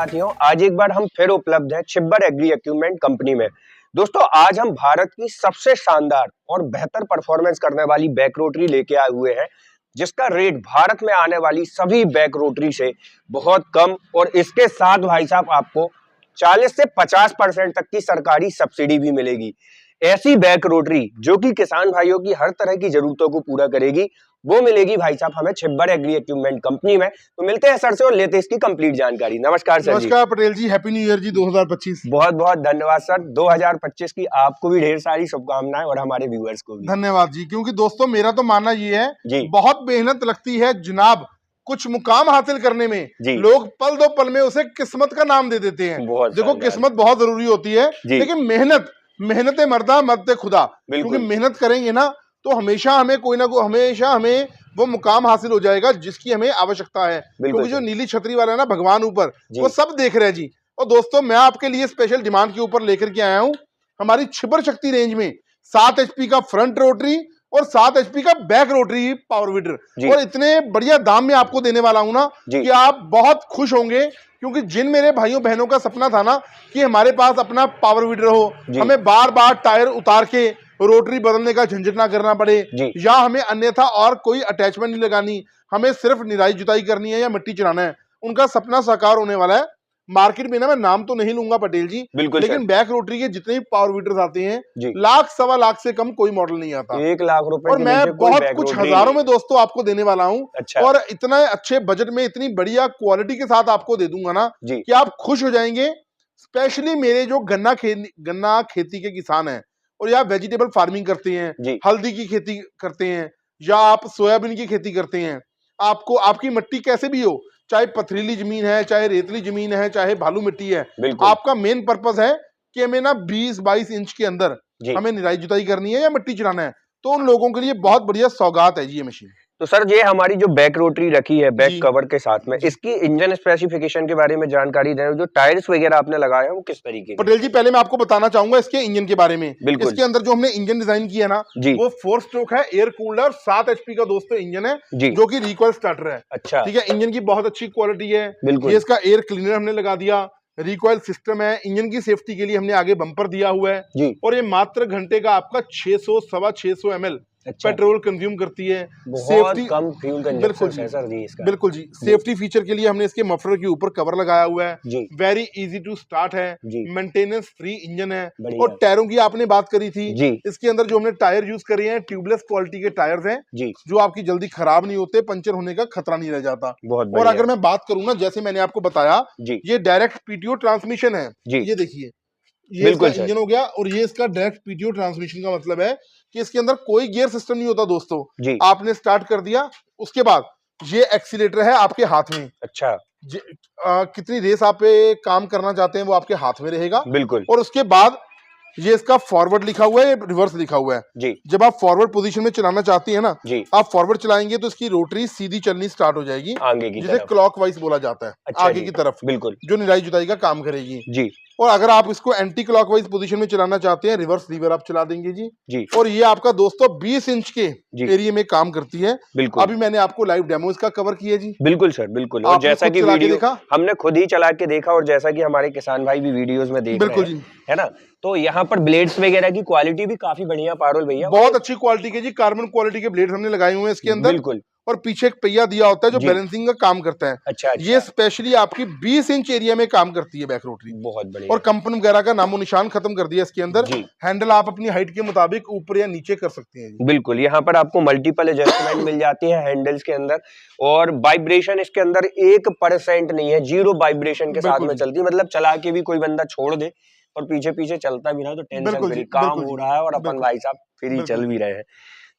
साथियों, आज एक बार हम फिर उपलब्ध हैं छिब्बर एग्री इक्विपमेंट कंपनी में। दोस्तों, आज हम भारत की सबसे शानदार और बेहतर परफॉर्मेंस करने वाली बैक रोटरी लेके आए हुए हैं, जिसका रेट भारत में आने वाली सभी बैक रोटरी से बहुत कम और इसके साथ भाई साहब आपको 40 से 50% तक की सरकारी सब्सिडी भी मिलेगी। ऐसी बैक रोटरी जो कि किसान भाइयों की हर तरह की जरूरतों को पूरा करेगी, वो मिलेगी भाई साहब हमें छिब्बर एग्री इक्विपमेंट कंपनी में। तो मिलते हैं सर से और लेते हैं इसकी कंप्लीट जानकारी। नमस्कार सर जी। नमस्कार पटेल जी, हैप्पी न्यू ईयर जी 2025। बहुत बहुत धन्यवाद सर। 2025 की आपको भी ढेर सारी शुभकामनाएं और हमारे व्यूअर्स को भी धन्यवाद जी। क्योंकि दोस्तों मेरा तो मानना ये है जी, बहुत मेहनत लगती है जनाब कुछ मुकाम हासिल करने में। लोग पल दो पल में उसे किस्मत का नाम दे देते हैं। देखो किस्मत बहुत जरूरी होती है, लेकिन मेहनत मर्दा मर्द खुदा। क्योंकि मेहनत करेंगे ना तो हमेशा हमें कोई ना कोई हमें वो मुकाम हासिल हो जाएगा जिसकी हमें आवश्यकता है। क्योंकि जो नीली छतरी वाला है ना भगवान ऊपर, वो सब देख रहे हैं जी। और दोस्तों मैं आपके लिए स्पेशल डिमांड के ऊपर लेकर के आया हूं हमारी छिब्बर शक्ति रेंज में 7 HP का फ्रंट रोटरी और 7 HP का बैक रोटरी पावर वीडर, और इतने बढ़िया दाम में आपको देने वाला हूं ना कि आप बहुत खुश होंगे। क्योंकि जिन मेरे भाइयों बहनों का सपना था ना कि हमारे पास अपना पावर वीडर हो, हमें बार बार टायर उतार के रोटरी बदलने का झंझट ना करना पड़े, या हमें अन्यथा और कोई अटैचमेंट नहीं लगानी, हमें सिर्फ निराई जुताई करनी है या मिट्टी चढ़ाना है, उनका सपना साकार होने वाला है। मार्केट में ना मैं नाम तो नहीं लूंगा पटेल जी, लेकिन बैक रोटरी के जितने भी पावर वीडर्स आते हैं लाख सवा लाख से कम कोई मॉडल नहीं आता। 1 लाख रुपए और मैं बहुत कुछ हजारों में दोस्तों आपको देने वाला हूँ। और इतना अच्छे बजट में इतनी बढ़िया क्वालिटी के साथ आपको दे दूंगा ना कि आप खुश हो जाएंगे। स्पेशली मेरे जो गन्ना खेती के किसान हैं और या वेजिटेबल फार्मिंग करते हैं, हल्दी की खेती करते हैं, या आप सोयाबीन की खेती करते हैं, आपको आपकी मिट्टी कैसे भी हो, चाहे पथरीली जमीन है, चाहे रेतली जमीन है, चाहे बालू मिट्टी है, आपका मेन पर्पस है कि हमें ना 20-22 इंच के अंदर हमें निराई जुताई करनी है या मिट्टी चढ़ाना है, तो उन लोगों के लिए बहुत बढ़िया सौगात है जी ये मशीन। तो सर ये हमारी जो बैक रोटरी रखी है बैक कवर के साथ में, इसकी इंजन स्पेसिफिकेशन के बारे में जानकारी दें। जो टायर्स वगैरह आपने लगाए हैं वो किस तरीके के? पटेल जी पहले मैं आपको बताना चाहूंगा इसके इंजन के बारे में। इसके अंदर जो हमने इंजन डिजाइन किया ना वो 4 स्ट्रोक है, एयर कूलर, 7 HP का दोस्तों इंजन है जो कि रिकॉइल स्टार्टर है। अच्छा, ठीक है, इंजन की बहुत अच्छी क्वालिटी है। ये इसका एयर क्लीनर हमने लगा दिया, रिकॉइल सिस्टम है, इंजन की सेफ्टी के लिए हमने आगे बम्पर दिया हुआ है, और ये मात्र घंटे का आपका 600-650 ml पेट्रोल कंज्यूम करती है। सेफ्टी कम फ्यूल कंजप्शन है सर जी इसका। बिल्कुल जी। सेफ्टी फीचर के लिए हमने इसके मफलर के ऊपर कवर लगाया हुआ है, वेरी इजी टू स्टार्ट है, मेंटेनेंस फ्री इंजन है। और टायरों की आपने बात करी थी, इसके अंदर जो हमने टायर यूज करे हैं ट्यूबलेस क्वालिटी के टायर्स हैं जो आपकी जल्दी खराब नहीं होते, पंचर होने का खतरा नहीं रह जाता। और अगर मैं बात करूं ना, जैसे मैंने आपको बताया ये डायरेक्ट PTO ट्रांसमिशन है, ये देखिए ये इसका इंजन हो गया, और ये इसका डायरेक्ट PTO ट्रांसमिशन का मतलब है कि इसके अंदर कोई गियर सिस्टम नहीं होता दोस्तों। आपने स्टार्ट कर दिया, उसके बाद ये एक्सीलेटर है आपके हाथ में। अच्छा, कितनी रेस आप पे काम करना चाहते हैं वो आपके हाथ में रहेगा। बिल्कुल। और उसके बाद ये इसका फॉरवर्ड लिखा हुआ है, रिवर्स लिखा हुआ है। जब आप फॉरवर्ड पोजीशन में चलाना चाहती है ना, आप फॉरवर्ड चलाएंगे तो इसकी रोटरी सीधी चलनी स्टार्ट हो जाएगी, आगे की जिसे क्लॉकवाइज बोला जाता है। अच्छा, आगे की तरफ, बिल्कुल, जो निराई जुताई का काम करेगी। और अगर आप इसको एंटी क्लॉकवाइज पोजीशन में चलाना चाहते हैं, रिवर्स लीवर आप चला देंगे जी। और ये आपका दोस्तों 20 इंच के एरिया में काम करती है। अभी मैंने आपको लाइव डेमो इसका कवर किया जी। बिल्कुल सर, बिल्कुल। और जैसा कि वीडियो हमने खुद ही चला के देखा, और जैसा कि हमारे किसान भाई भी वीडियोस में देख रहे हैं, है ना, तो यहाँ पर ब्लेड्स वगैरह की क्वालिटी भी काफी बढ़िया पारुल भैया, बहुत अच्छी क्वालिटी के जी, कार्बन क्वालिटी के ब्लेड्स हमने लगाए हुए हैं इसके अंदर। बिल्कुल। और पीछे एक पहिया दिया होता है जो बैलेंसिंग का काम करता है। अच्छा। ये स्पेशली आपकी 20 इंच एरिया में काम करती है बैक रोटरी। बहुत बढ़िया। और कंपन वगैरह का नामो निशान खत्म कर दिया इसके अंदर। हैंडल आप अपनी हाइट के मुताबिक ऊपर या नीचे कर सकते हैं। बिल्कुल, यहाँ पर आपको मल्टीपल एडजस्टमेंट मिल जाती है हैंडल्स के अंदर, और वाइब्रेशन इसके अंदर 1% नहीं है, 0 वाइब्रेशन के साथ में चलती है। मतलब चला के भी कोई बंदा छोड़ दे और पीछे पीछे चलता भी ना तो टेंशन फ्री काम हो रहा है, और अपन भाई साहब फ्री चल भी रहे हैं।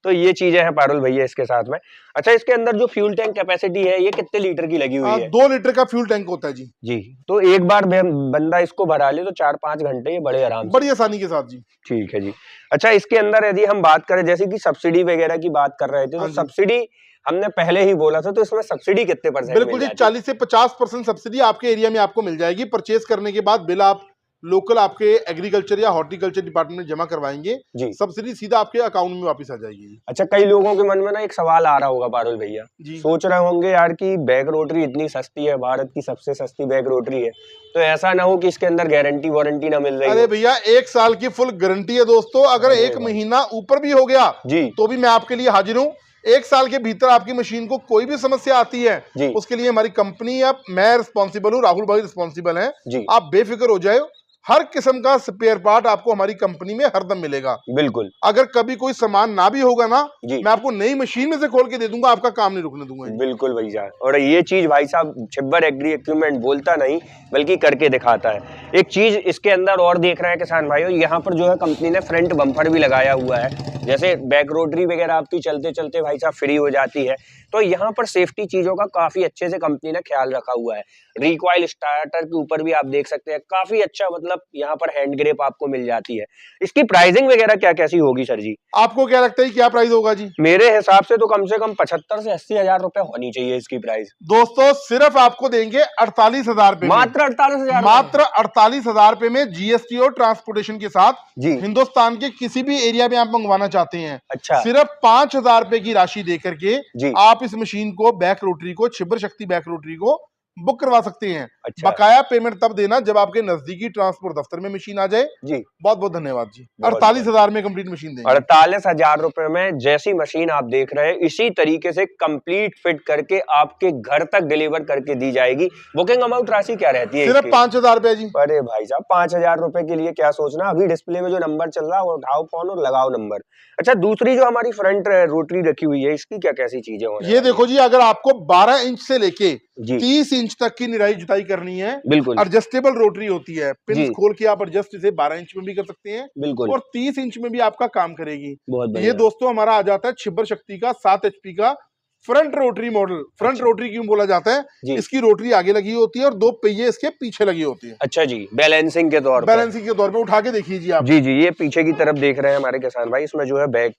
तो ये चीजें हैं पारुल भैया इसके साथ में। अच्छा, इसके अंदर जो फ्यूल टैंक कैपेसिटी है ये कितने लीटर की लगी हुई है? 2 लीटर का फ्यूल टैंक होता है जी। तो एक बार बंदा इसको भरा ले तो 4-5 घंटे ये बड़े आराम से, बड़ी आसानी के साथ जी। ठीक है जी। अच्छा, इसके अंदर यदि हम बात करें, जैसे कि सब्सिडी वगैरह की बात कर रहे थे, तो सब्सिडी हमने पहले ही बोला था, तो इसमें सब्सिडी कितने %? बिल्कुल जी, 40 से 50% सब्सिडी आपके एरिया में आपको मिल जाएगी। परचेज करने के बाद बिल आप लोकल आपके एग्रीकल्चर या हॉर्टिकल्चर डिपार्टमेंट में जमा करवाएंगे, सब्सिडी सीधा आपके अकाउंट में वापस आ जाएगी। अच्छा, कई लोगों के मन में ना एक सवाल आ रहा होगा पारुल भैया, सोच रहे होंगे यार कि बैग रोटरी इतनी सस्ती है, भारत की सबसे सस्ती बैग रोटरी है, तो ऐसा ना हो कि इसके अंदर गारंटी वारंटी ना मिल रही। अरे भैया 1 साल की फुल गारंटी है दोस्तों, अगर 1 महीना ऊपर भी हो गया तो भी मैं आपके लिए हाजिर हूँ। 1 साल के भीतर आपकी मशीन को कोई भी समस्या आती है उसके लिए हमारी कंपनी या मैं रिस्पॉन्सिबल हूँ, राहुल भाई रिस्पॉन्सिबल है, आप बेफिक्र हो जाए। हर किस्म का स्पेयर पार्ट आपको हमारी कंपनी में हरदम मिलेगा। बिल्कुल, अगर कभी कोई सामान ना भी होगा ना, मैं आपको नई मशीन में से खोल के दे दूंगा, आपका काम नहीं रुकने दूंगा। बिल्कुल भैया, और ये चीज भाई साहब छिब्बर एग्री इक्विपमेंट बोलता नहीं बल्कि करके दिखाता है। एक चीज इसके अंदर और देख रहे हैं किसान भाइयों, यहाँ पर जो है कंपनी ने फ्रंट बम्पर भी लगाया हुआ है। जैसे बैक रोटरी वगैरह आपकी चलते चलते भाई साहब फ्री हो जाती है, तो यहाँ पर सेफ्टी चीजों का काफी अच्छे से कंपनी ने ख्याल रखा हुआ है। रिकॉइल स्टार्टर के ऊपर भी आप देख सकते हैं, काफी अच्छा, मतलब यहाँ पर हैंड ग्रिप आपको मिल जाती है। इसकी प्राइसिंग वगैरह क्या कैसी होगी सर जी? आपको क्या लगता है क्या प्राइस होगा जी? मेरे हिसाब से तो कम 75 से 80 हजार रुपए होनी चाहिए इसकी प्राइस। दोस्तों सिर्फ आपको देंगे 48,000 रुपए, मात्र 48,000, मात्र 48,000 रुपए में जीएसटी और ट्रांसपोर्टेशन के साथ हिंदुस्तान के किसी भी एरिया में आप मंगवाना चाहते हैं। अच्छा, सिर्फ 5,000 रुपए की राशि दे करके आप इस मशीन को, बैक रोटरी को, छिब्बर शक्ति बैक रोटरी को बुक करवा सकते हैं। अच्छा। बकाया पेमेंट तब देना जब आपके नजदीकी ट्रांसपोर्ट दफ्तर में मशीन आ जाए। जी बहुत बहुत धन्यवाद जी। 48,000 में कंप्लीट मशीन देंगे। 48,000 रुपए में जैसी मशीन आप देख रहे हैं इसी तरीके से कंप्लीट फिट करके आपके घर तक डिलीवर करके दी जाएगी। बुकिंग अमाउंट राशि क्या रहती है? सिर्फ 5,000 रुपए जी। अरे भाई साहब 5,000 रुपए के लिए क्या सोचना, अभी डिस्प्ले में जो नंबर चल रहा है वो उठाओ फोन और लगाओ नंबर। अच्छा, दूसरी जो हमारी फ्रंट रोटरी रखी हुई है इसकी क्या कैसी चीजें हो? ये देखो जी, अगर आपको 12 इंच से लेके 30 इंच तक की निराई जुताई करनी है, बिल्कुल एडजस्टेबल रोटरी होती है, पिन खोल के आप एडजस्ट इसे 12 इंच में भी कर सकते हैं, बिल्कुल, और 30 इंच में भी आपका काम करेगी। ये दोस्तों हमारा आ जाता है छिब्बर शक्ति का 7 HP का front rotary model. Front rotary क्यों बोला जाता है? इसकी रोटरी आगे लगी होती है और 2 पहिए इसके पीछे लगी होती है। अच्छा जी, बैलेंसिंग के तौर पे उठा के देखिए जी आप। जी जी, ये पीछे की तरफ देख रहे हैं हमारे किसान भाई, इसमें जो है बैक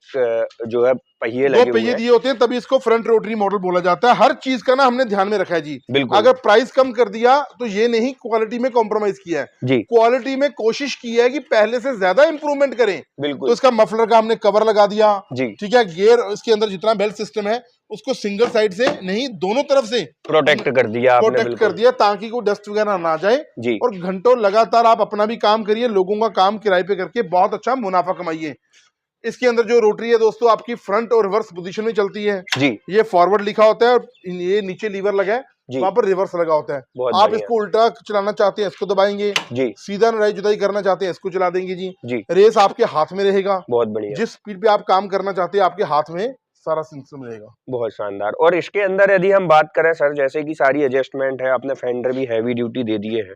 जो है पहिए लगे 2 पहिए दिए होते हैं, तभी इसको फ्रंट रोटरी मॉडल बोला जाता है। हर चीज का ना हमने ध्यान में रखा है जी। बिल्कुल, अगर प्राइस कम कर दिया तो ये नहीं क्वालिटी में कॉम्प्रोमाइज किया है जी, क्वालिटी में कोशिश की है कि पहले से ज्यादा इंप्रूवमेंट करें। बिल्कुल, तो इसका मफलर का हमने कवर लगा दिया जी, ठीक है। गियर इसके अंदर जितना बेल्ट सिस्टम है उसको सिंगल साइड से नहीं, दोनों तरफ से प्रोटेक्ट कर दिया, ताकि कोई डस्ट वगैरह ना जाए जी। और घंटों लगातार आप अपना भी काम करिए, लोगों का काम किराए पे करके बहुत अच्छा मुनाफा कमाइए। इसके अंदर जो रोटरी है दोस्तों आपकी फ्रंट और रिवर्स पोजीशन में चलती है जी। ये फॉरवर्ड लिखा होता है और ये नीचे लीवर लगा है, वहां पर रिवर्स लगा होता है। आप इसको उल्टा चलाना चाहते हैं इसको दबाएंगे जी, सीधा निराई जुताई करना चाहते हैं इसको चला देंगे जी। रेस आपके हाथ में रहेगा, बहुत बढ़िया। जिस स्पीड पे आप काम करना चाहते हैं आपके हाथ में सारा सिस्टम रहेगा। बहुत शानदार। और इसके अंदर यदि हम बात करें सर, जैसे कि सारी एडजस्टमेंट है, आपने फेंडर भी हैवी ड्यूटी दे दिए हैं,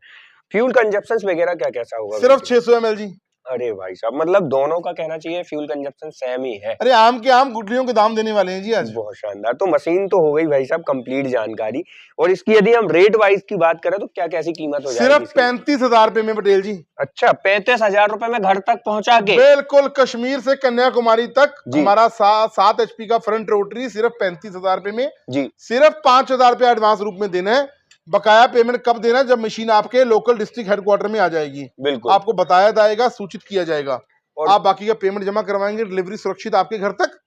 फ्यूल कंजप्शन वगैरह क्या कैसा होगा? सिर्फ 600 ml जी। अरे भाई साहब, मतलब दोनों का कहना चाहिए फ्यूल कंजप्शन सेम ही है। अरे आम के आम गुठलियों के दाम देने वाले हैं जी आज। बहुत शानदार। तो मशीन तो हो गई भाई साहब कंप्लीट जानकारी, और इसकी यदि हम रेट वाइज की बात करें तो क्या कैसी कीमत हो जाएगी? सिर्फ 35,000 रुपए में पटेल जी। अच्छा, 35,000 रुपए में घर तक पहुंचा के? बिल्कुल, कश्मीर से कन्याकुमारी तक हमारा 7 HP का फ्रंट रोटरी सिर्फ 35,000 रुपए में जी। सिर्फ 5,000 रुपए एडवांस रूप में देना है। बकाया पेमेंट कब देना? जब मशीन आपके लोकल डिस्ट्रिक्ट हेडक्वार्टर में आ जाएगी। बिल्कुल, आपको बताया जाएगा, सूचित किया जाएगा, और आप बाकी का पेमेंट जमा करवाएंगे, डिलीवरी सुरक्षित आपके घर तक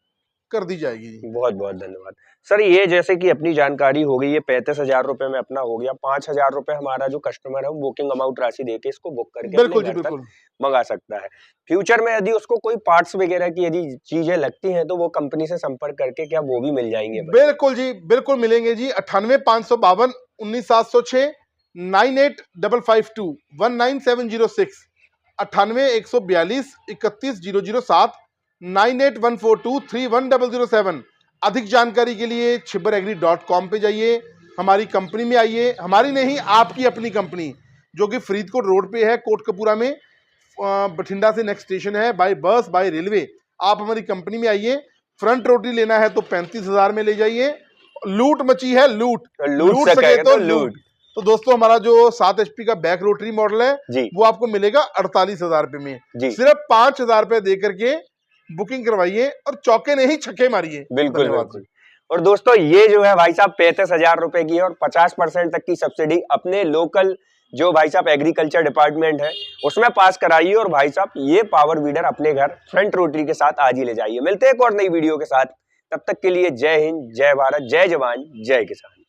कर दी जाएगी। बहुत बहुत धन्यवाद सर। ये जैसे कि अपनी जानकारी हो गई, ये 35,000 रुपए में अपना हो गया। 5,000 रुपए हमारा जो कस्टमर है वो बुकिंग अमाउंट राशि देके इसको बुक करके बिल्कुल जी बिल्कुल मंगा सकता है। फ्यूचर में यदि उसको कोई पार्ट्स वगैरह की यदि चीजें लगती हैं तो वो कंपनी से संपर्क करके क्या वो भी मिल जाएंगे? बिल्कुल जी, बिल्कुल मिलेंगे जी। 98,552 19,706 98,552 19706 98,142 31,007 98,142 31,007। अधिक जानकारी के लिए chibbaragri.com पे जाइए, हमारी कंपनी में आइए। हमारी नहीं, आपकी अपनी कंपनी जो कि फरीदकोट रोड पे है, कोटकपूरा में, बठिंडा से नेक्स्ट स्टेशन है, बाय बस बाय रेलवे। आप हमारी कंपनी में आइए। फ्रंट रोटरी लेना है तो 35,000 में ले जाइए। लूट मची है, लूट सके तो लूट। तो दोस्तों हमारा जो 7 HP का बैक रोटरी मॉडल है वो आपको मिलेगा 48,000 रुपए में। सिर्फ 5,000 रुपए दे करके बुकिंग करवाइए और चौके नहीं छक्के मारिए। बिल्कुल बिल्कुल। और दोस्तों ये जो है भाई साहब 35,000 रुपए की है और 50% तक की सब्सिडी अपने लोकल जो भाई साहब एग्रीकल्चर डिपार्टमेंट है उसमें पास कराइए और भाई साहब ये पावर वीडर अपने घर फ्रंट रोटरी के साथ आज ही ले जाइए। मिलते हैं एक और नई वीडियो के साथ, तब तक के लिए जय हिंद, जय भारत, जय जवान, जय किसान।